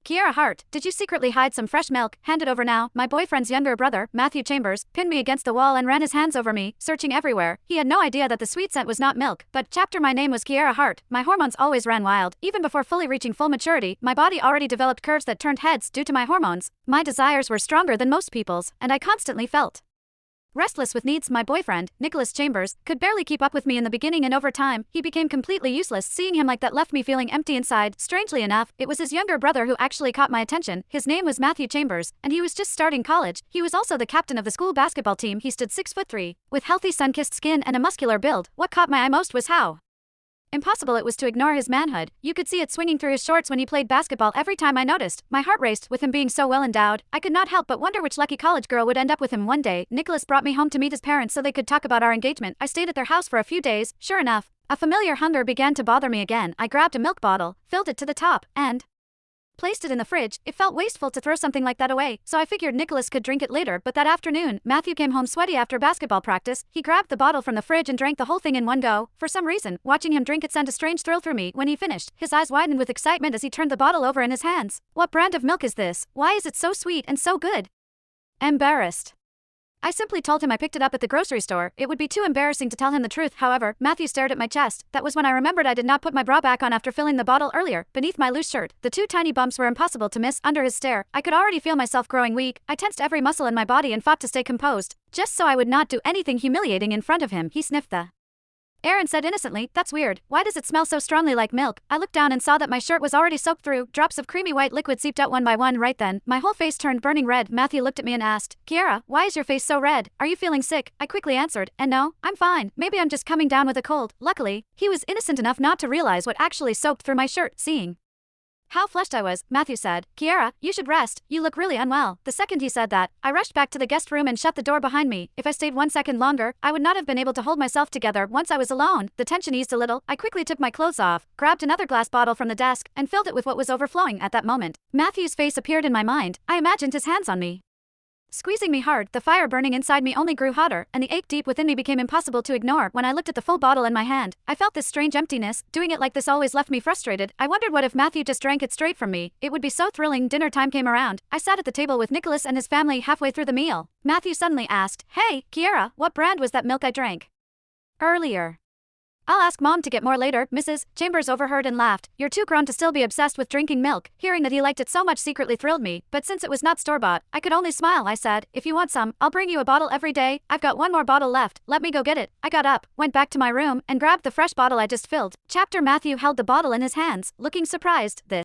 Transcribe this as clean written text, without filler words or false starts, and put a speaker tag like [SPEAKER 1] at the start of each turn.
[SPEAKER 1] Kiera Hart, did you secretly hide some fresh milk? Hand it over now. My boyfriend's younger brother, Matthew Chambers, pinned me against the wall and ran his hands over me, searching everywhere. He had no idea that the sweet scent was not milk. But chapter my name was Kiera Hart. My hormones always ran wild. Even before fully reaching full maturity, my body already developed curves that turned heads due to my hormones. My desires were stronger than most people's, and I constantly felt restless with needs. My boyfriend, Nicholas Chambers, could barely keep up with me in the beginning, and over time, he became completely useless. Seeing him like that left me feeling empty inside. Strangely enough, it was his younger brother who actually caught my attention. His name was Matthew Chambers, and he was just starting college. He was also the captain of the school basketball team. He stood 6'3", with healthy sun-kissed skin and a muscular build. What caught my eye most was how impossible it was to ignore his manhood. You could see it swinging through his shorts when he played basketball. Every time I noticed, my heart raced. With him being so well endowed, I could not help but wonder which lucky college girl would end up with him one day. Nicholas brought me home to meet his parents so they could talk about our engagement. I stayed at their house for a few days. Sure enough, a familiar hunger began to bother me again. I grabbed a milk bottle, filled it to the top, and placed it in the fridge. It felt wasteful to throw something like that away, so I figured Nicholas could drink it later. But that afternoon, Matthew came home sweaty after basketball practice. He grabbed the bottle from the fridge and drank the whole thing in one go. For some reason, watching him drink it sent a strange thrill through me. When he finished, his eyes widened with excitement as he turned the bottle over in his hands. What brand of milk is this? Why is it so sweet and so good? Embarrassed, I simply told him I picked it up at the grocery store. It would be too embarrassing to tell him the truth. However, Matthew stared at my chest. That was when I remembered I did not put my bra back on after filling the bottle earlier. Beneath my loose shirt, the two tiny bumps were impossible to miss. Under his stare, I could already feel myself growing weak. I tensed every muscle in my body and fought to stay composed, just so I would not do anything humiliating in front of him. He sniffed the air and said innocently, "That's weird. Why does it smell so strongly like milk?" I looked down and saw that my shirt was already soaked through. Drops of creamy white liquid seeped out one by one. Right then, my whole face turned burning red. Matthew looked at me and asked, "Kiera, why is your face so red? Are you feeling sick?" I quickly answered, "And no, I'm fine. Maybe I'm just coming down with a cold." Luckily, he was innocent enough not to realize what actually soaked through my shirt. Seeing how flushed I was, Matthew said, "Kiera, you should rest. You look really unwell." The second he said that, I rushed back to the guest room and shut the door behind me. If I stayed 1 second longer, I would not have been able to hold myself together. Once I was alone, the tension eased a little. I quickly took my clothes off, grabbed another glass bottle from the desk, and filled it with what was overflowing. At that moment, Matthew's face appeared in my mind. I imagined his hands on me, squeezing me hard. The fire burning inside me only grew hotter, and the ache deep within me became impossible to ignore. When I looked at the full bottle in my hand, I felt this strange emptiness. Doing it like this always left me frustrated. I wondered what if Matthew just drank it straight from me. It would be so thrilling. Dinner time came around. I sat at the table with Nicholas and his family. Halfway through the meal, Matthew suddenly asked, "Hey, Kiera, what brand was that milk I drank earlier?" "I'll ask Mom to get more later." Mrs. Chambers overheard and laughed. "You're too grown to still be obsessed with drinking milk." Hearing that he liked it so much secretly thrilled me, but since it was not store-bought, I could only smile. I said, "If you want some, I'll bring you a bottle every day. I've got one more bottle left. Let me go get it." I got up, went back to my room, and grabbed the fresh bottle I just filled. Matthew held the bottle in his hands, looking surprised. This